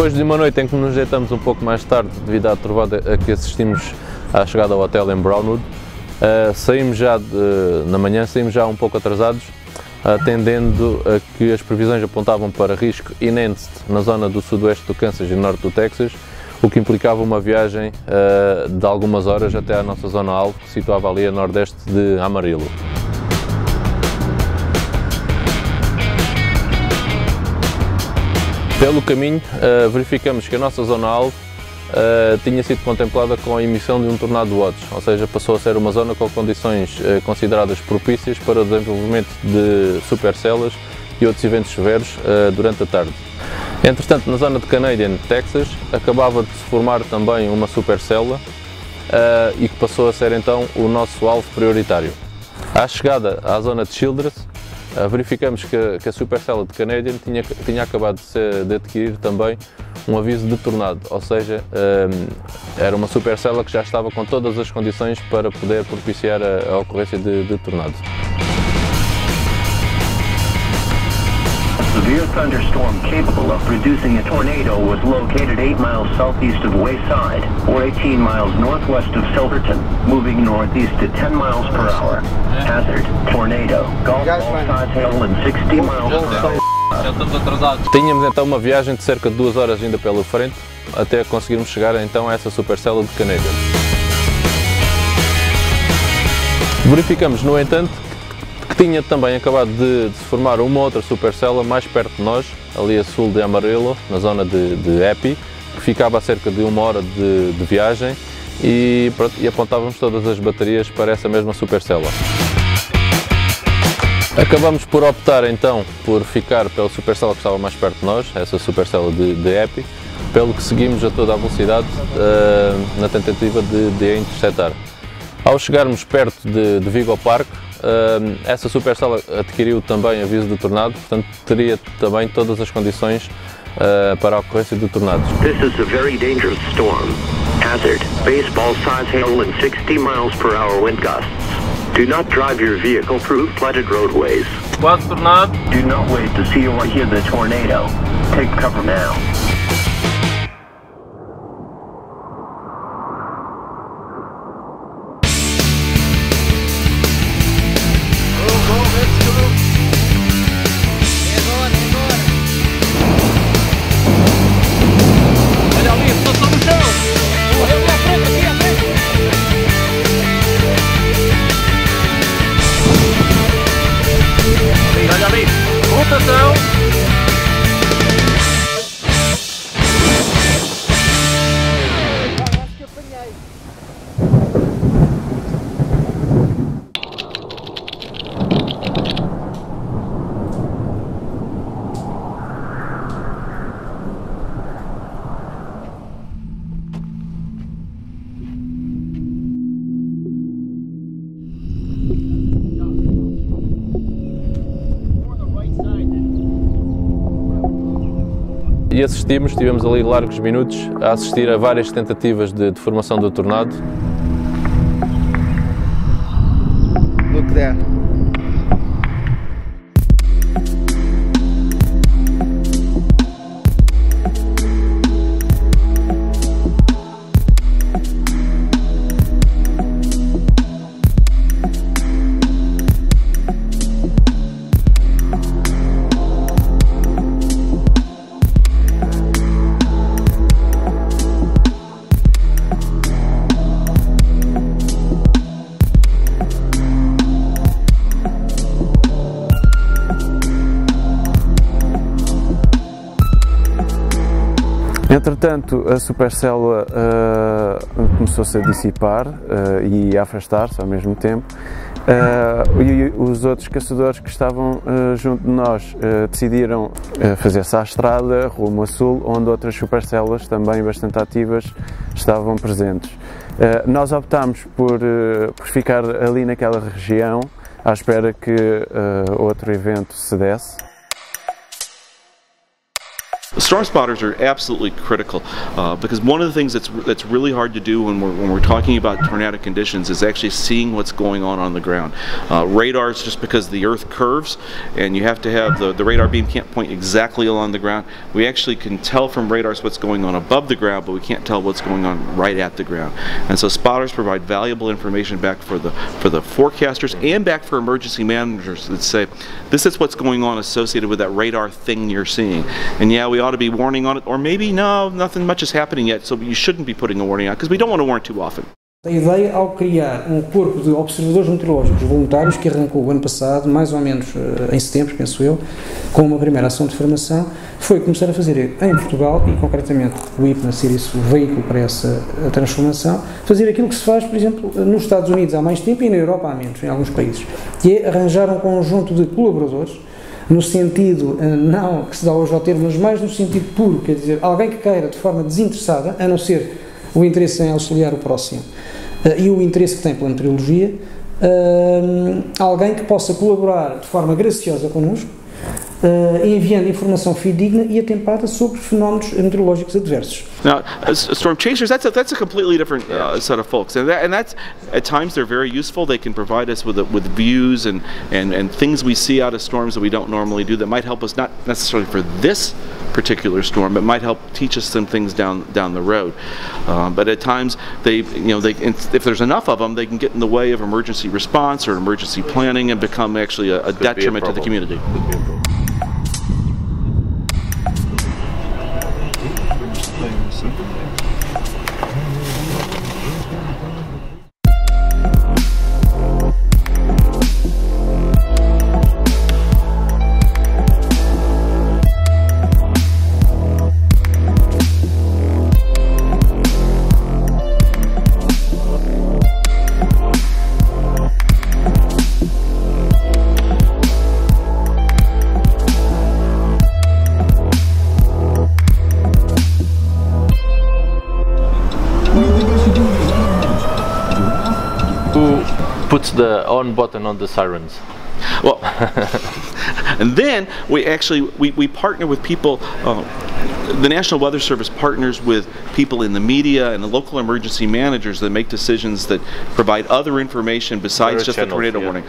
Depois de uma noite em que nos deitamos um pouco mais tarde devido à trovada a que assistimos à chegada ao hotel em Brownwood, saímos já na manhã, saímos já um pouco atrasados, atendendo a que as previsões apontavam para risco inédito na zona do sudoeste do Kansas e norte do Texas, o que implicava uma viagem de algumas horas até à nossa zona-alvo, que se situava ali a nordeste de Amarillo. Pelo caminho, verificamos que a nossa zona-alvo tinha sido contemplada com a emissão de um tornado watch, ou seja, passou a ser uma zona com condições consideradas propícias para o desenvolvimento de supercelas e outros eventos severos durante a tarde. Entretanto, na zona de Canadian, Texas, acabava de se formar também uma supercélula e que passou a ser então o nosso alvo prioritário. À chegada à zona de Childress, verificamos que a supercélula de Canadian tinha acabado de adquirir também um aviso de tornado, ou seja, era uma supercélula que já estava com todas as condições para poder propiciar a ocorrência de tornado. A severe thunderstorm capable of producing a tornado was located 8 miles southeast of Wayside, or 18 miles northwest of Silverton, moving northeast at 10 miles per hour. Hazard, tornado, golf ball size hail and 60 miles per hour. Já estamos atrasados. Tínhamos então uma viagem de cerca de 2 horas ainda pela frente, até conseguirmos chegar então a essa supercélula de Canadian. Verificamos, no entanto, que tinha também acabado de se formar uma outra supercélula mais perto de nós, ali a sul de Amarillo, na zona de Epi, que ficava a cerca de 1 hora de viagem e apontávamos todas as baterias para essa mesma supercélula. Acabamos por optar então por ficar pela supercélula que estava mais perto de nós, essa supercélula de Epi, pelo que seguimos a toda a velocidade na tentativa de a interceptar. Ao chegarmos perto de Vigo Park, essa supercélula adquiriu também aviso de tornado, portanto teria também todas as condições para a ocorrência de tornados. This is a very dangerous storm. Hazard, baseball size hail and 60 miles per hour wind gusts. Do not drive your vehicle through flooded roadways. Quase tornado. Do not wait to see or hear the tornado. Take cover now. Olha ali, passou no chão. Olha ali à frente, aqui à frente. Olha ali, rotação. Acho que apanhei. E estivemos ali largos minutos a assistir a várias tentativas de formação do tornado. Look there. Entretanto, a supercélula começou-se a dissipar e a afastar-se ao mesmo tempo, e os outros caçadores que estavam junto de nós decidiram fazer-se à estrada rumo a sul, onde outras supercélulas também bastante ativas estavam presentes. Nós optámos por ficar ali naquela região à espera que outro evento se desse. Storm spotters are absolutely critical because one of the things that's really hard to do when we're talking about tornadic conditions is actually seeing what's going on the ground. Radars, just because the earth curves and you have to have the radar beam can't point exactly along the ground, we actually can tell from radars what's going on above the ground, but we can't tell what's going on right at the ground. And so spotters provide valuable information back for the forecasters and back for emergency managers that say, this is what's going on associated with that radar thing you're seeing. And yeah, we ought to be warning on it, or maybe no, nothing much is happening yet, so you shouldn't be putting a warning on, because we don't want to warn too often. A ideia, ao criar corpo de observadores meteorológicos voluntários, que arrancou o ano passado, mais ou menos em setembro, penso eu, com uma primeira ação de formação, foi começar a fazer em Portugal, e concretamente o IPMA ser esse o veículo para essa transformação, fazer aquilo que se faz, por exemplo, nos Estados Unidos há mais tempo e na Europa há menos, em alguns países, que é arranjar um conjunto de colaboradores, no sentido, não que se dá hoje ao termo, mas mais no sentido puro, quer dizer, alguém que queira de forma desinteressada, a não ser o interesse em auxiliar o próximo e o interesse que tem pela meteorologia, alguém que possa colaborar de forma graciosa connosco, enviando informação fidedigna e atempada sobre fenómenos meteorológicos adversos. Now, storm chasers, that's a completely different set of folks, and that's at times they're very useful. They can provide us with views and things we see out of storms that we don't normally do that might help us, not necessarily for this particular storm, but might help teach us some things down the road. But at times if there's enough of them, they can get in the way of emergency response or emergency planning and become actually a detriment to the community. Puts the on button on the sirens. Well, and then we partner with people. The National Weather Service partners with people in the media and the local emergency managers that make decisions that provide other information besides just the tornado warning.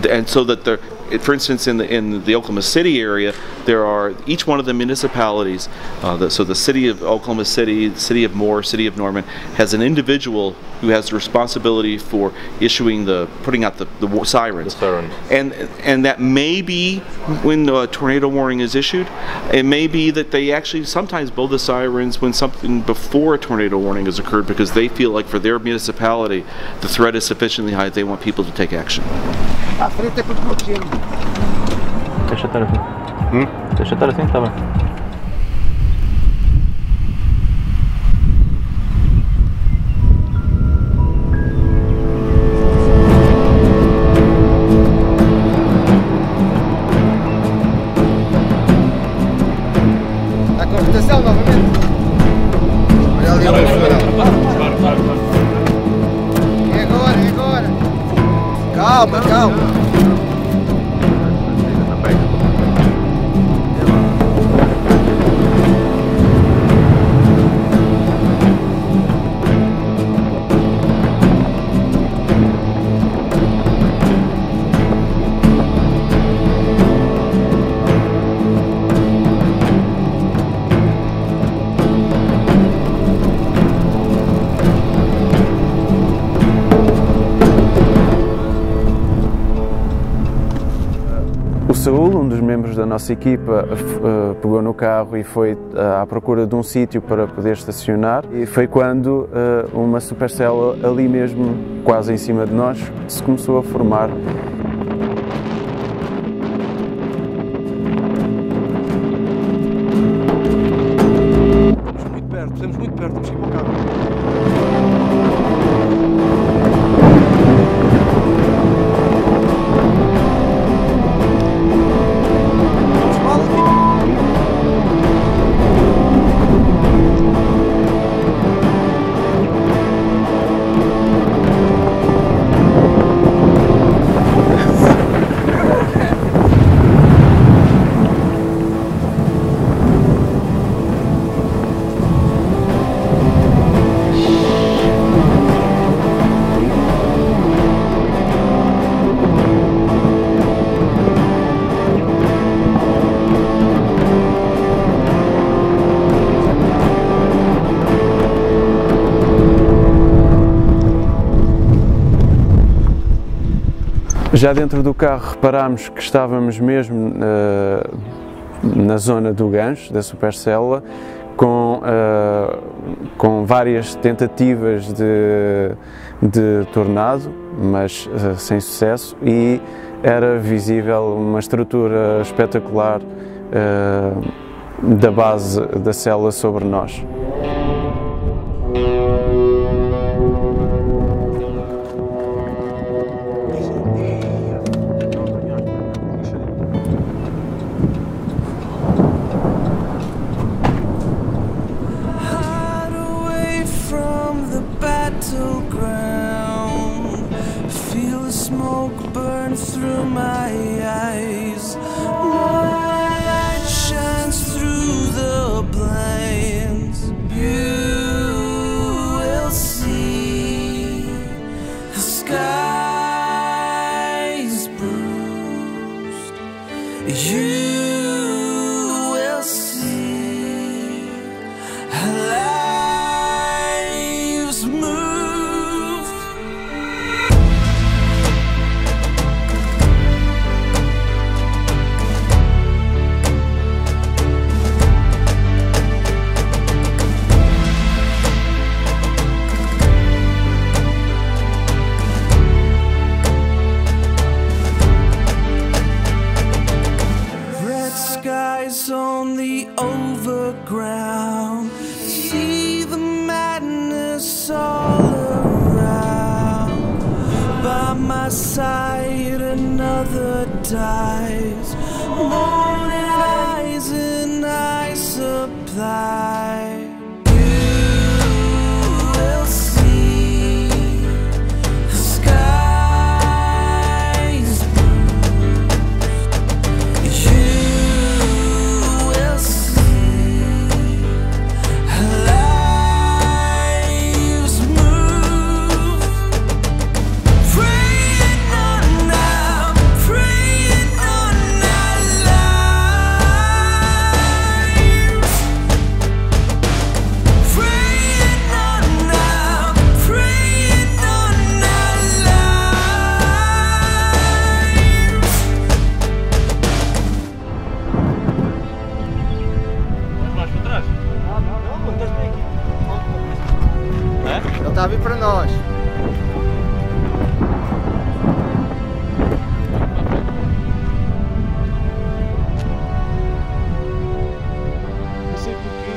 And so that for instance, in the Oklahoma City area, there are each one of the municipalities. So the city of Oklahoma City, the city of Moore, city of Norman has an individual who has the responsibility for putting out the sirens. And that may be when a tornado warning is issued. It may be that they actually sometimes blow the sirens when something before a tornado warning has occurred, because they feel like for their municipality the threat is sufficiently high, they want people to take action. Deixa estar assim. Deixa estar assim, tá bem. A computação novamente. Olha ali ao é agora, é agora. Calma, calma. O Saúl, um dos membros da nossa equipa, pegou no carro e foi à procura de um sítio para poder estacionar, e foi quando uma supercélula ali mesmo, quase em cima de nós, se começou a formar. Estamos muito perto, temos que ir para o carro. Já dentro do carro reparámos que estávamos mesmo na zona do gancho, da supercélula, com várias tentativas de tornado, mas sem sucesso, e era visível uma estrutura espetacular da base da célula sobre nós. Through my eyes, light shines through the blinds. You will see the skies bruised. You will see how lives move. On the overground, see the madness all around. By my side another dies, morning eyes and I supply. You will see the skies bruised. You Ele está a vir para nós. Não sei porquê.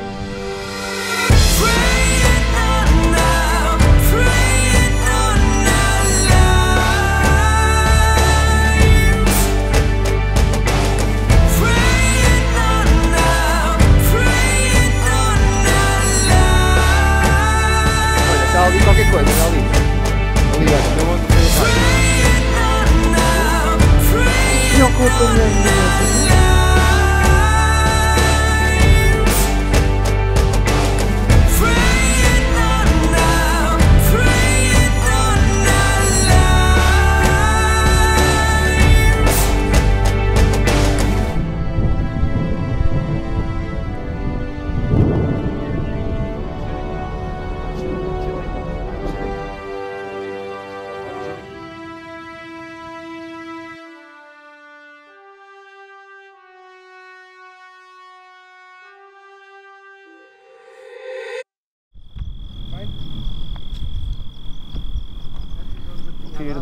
Qualquer coisa, ali. Ali, olha, eu vou fazer o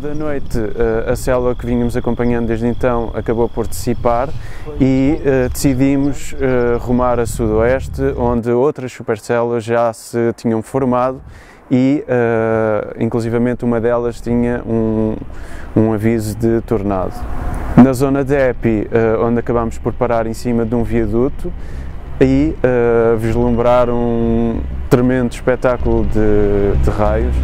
Da noite, a célula que vínhamos acompanhando desde então acabou por dissipar e decidimos rumar a sudoeste, onde outras supercélulas já se tinham formado e, inclusivamente, uma delas tinha um aviso de tornado. Na zona de Epi, onde acabámos por parar em cima de um viaduto e vislumbrar um tremendo espetáculo de raios.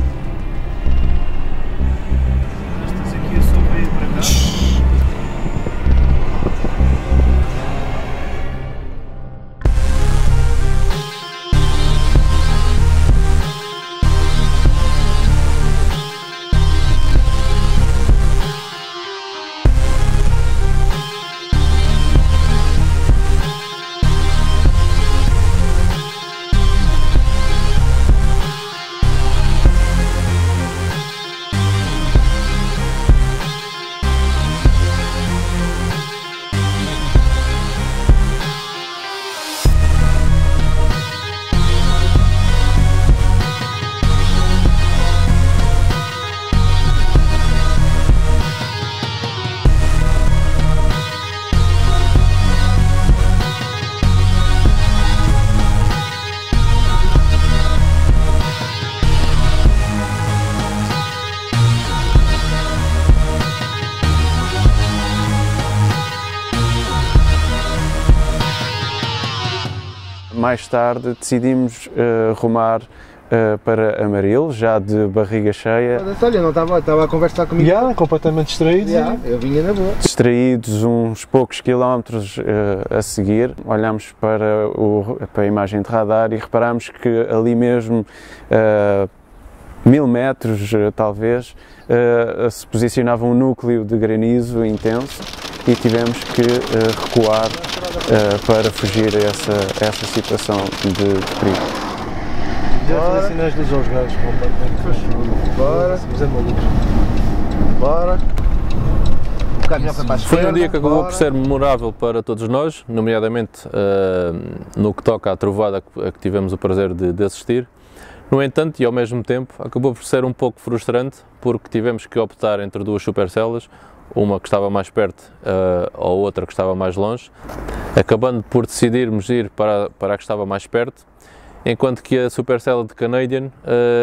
mais tarde decidimos rumar para Amarillo, já de barriga cheia. Olha, não estava a conversar comigo. Completamente distraídos. Eu vinha na boa. Distraídos uns poucos quilómetros a seguir, olhámos para a imagem de radar e reparámos que ali mesmo, 1000 metros talvez, se posicionava um núcleo de granizo intenso e tivemos que recuar para fugir a essa situação de perigo. Já fazer sinais de luz aos gajos, completamente. Bora. Mas é maluco. Bora. O caminhão foi para a esquerda. Foi um dia que acabou por ser memorável para todos nós, nomeadamente no que toca à trovada a que tivemos o prazer de assistir. No entanto, e ao mesmo tempo, acabou por ser um pouco frustrante, porque tivemos que optar entre duas supercelas, uma que estava mais perto ou outra que estava mais longe, acabando por decidirmos ir para a que estava mais perto, enquanto que a supercela de Canadian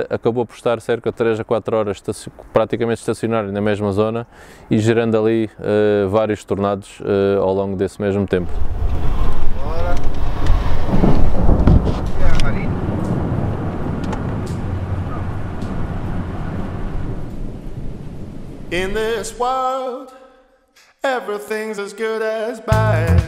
acabou por estar cerca de 3 a 4 horas praticamente estacionária na mesma zona e gerando ali vários tornados ao longo desse mesmo tempo. In this world, everything's as good as bad.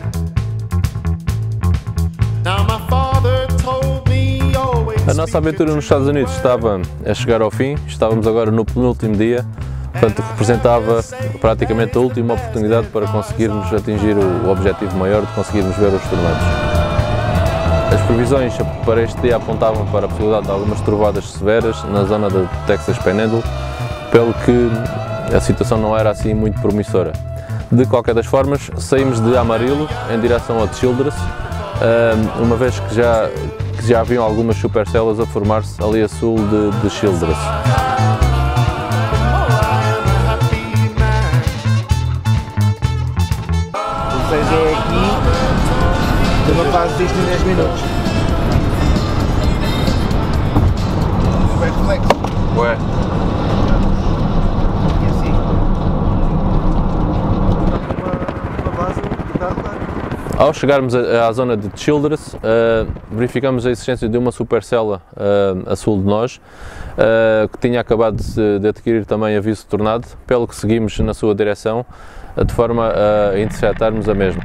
Now my father told me always. A nossa aventura nos Estados Unidos estava a chegar ao fim, estávamos agora no penúltimo dia, portanto representava praticamente a última oportunidade para conseguirmos atingir o objetivo maior de conseguirmos ver os tornados. As previsões para este dia apontavam para a possibilidade de algumas trovadas severas na zona do Texas Panhandle, pelo que a situação não era assim muito promissora. De qualquer das formas, saímos de Amarillo em direção a Childress, uma vez que já haviam algumas supercelas a formar-se ali a sul de Childress. Ou seja, é aqui, eu não faço isto em 10 minutos. Ué. Ao chegarmos à zona de Childress, verificamos a existência de uma supercela a sul de nós, que tinha acabado de adquirir também aviso de tornado, pelo que seguimos na sua direção, de forma a interceptarmos a mesma.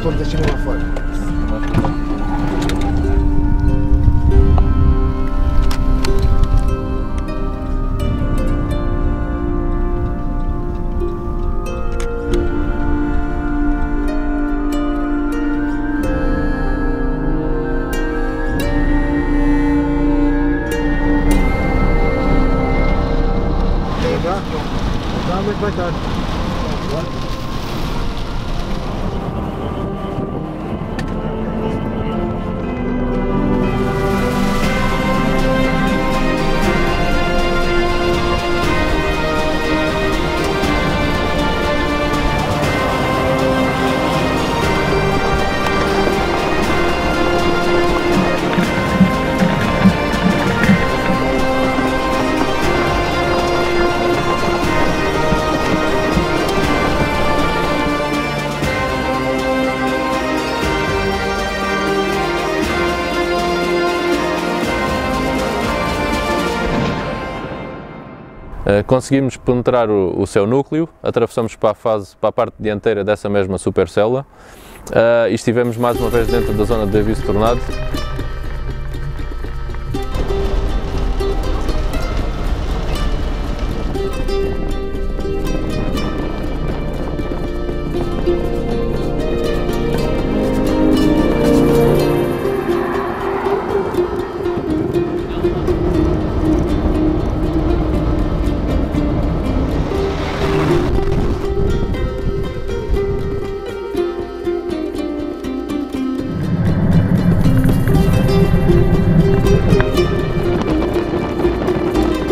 Todos a China lá fora. Realmente vai estar. Conseguimos penetrar o seu núcleo, atravessamos para a parte dianteira dessa mesma supercela e estivemos mais uma vez dentro da zona de aviso de tornado.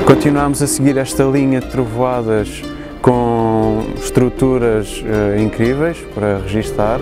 Continuámos a seguir esta linha de trovoadas com estruturas incríveis para registar.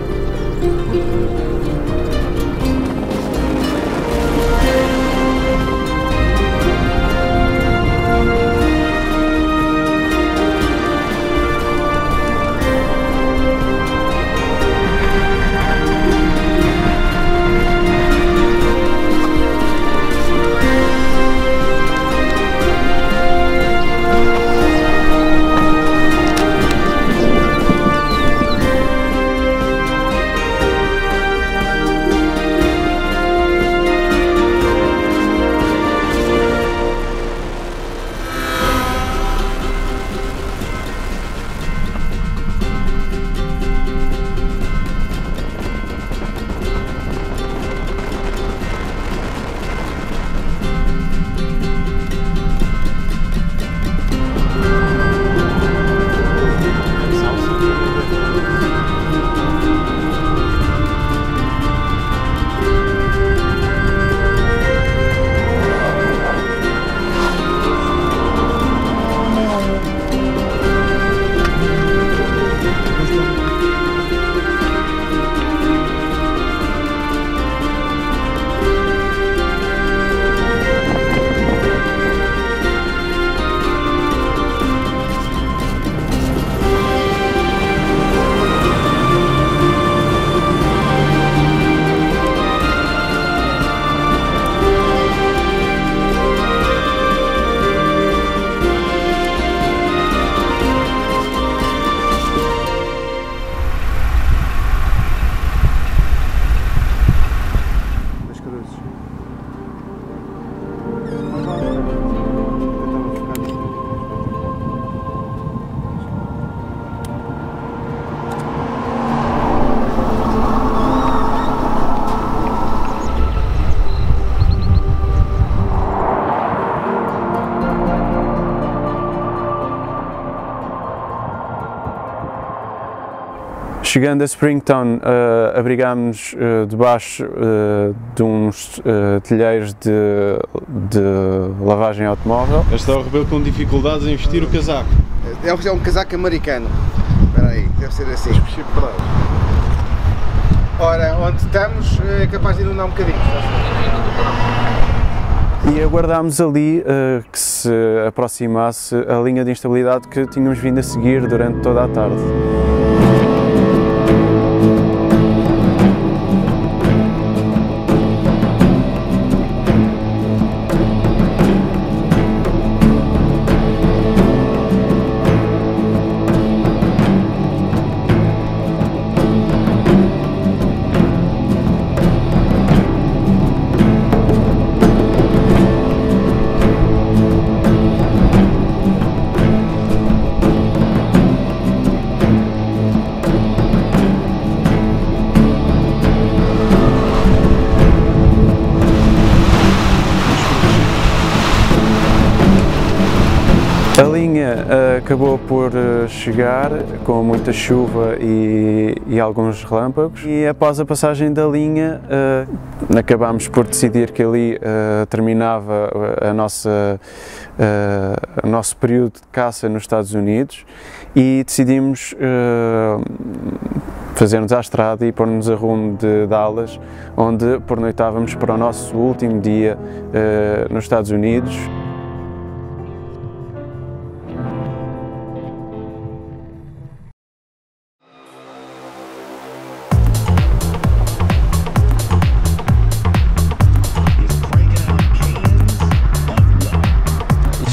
Chegando a Springtown, abrigámos-nos debaixo de uns telheiros de lavagem automóvel. Está o Rebelo com dificuldades em vestir o casaco. É um casaco americano. Espera aí, deve ser assim. Ora, onde estamos é capaz de inundar um bocadinho. E aguardámos ali que se aproximasse a linha de instabilidade que tínhamos vindo a seguir durante toda a tarde. A linha acabou por chegar com muita chuva e alguns relâmpagos, e após a passagem da linha acabámos por decidir que ali terminava o nosso período de caça nos Estados Unidos, e decidimos fazer-nos à estrada e pôr-nos a rumo de Dallas, onde pernoitávamos para o nosso último dia nos Estados Unidos.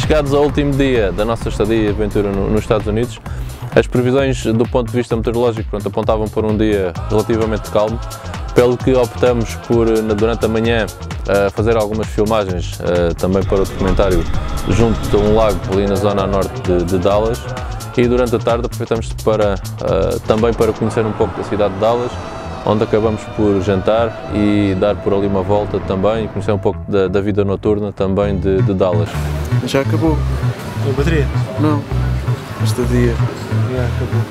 Chegados ao último dia da nossa estadia e aventura nos Estados Unidos, as previsões do ponto de vista meteorológico apontavam por um dia relativamente calmo, pelo que optamos por, durante a manhã, fazer algumas filmagens também para o documentário junto a um lago ali na zona a norte de Dallas, e durante a tarde aproveitamos também para conhecer um pouco da cidade de Dallas, onde acabamos por jantar e dar por ali uma volta também e conhecer um pouco da vida noturna também de Dallas. Já acabou. A bateria? Não. Este dia. Já acabou.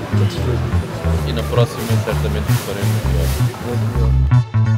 E na próxima certamente faremos melhor.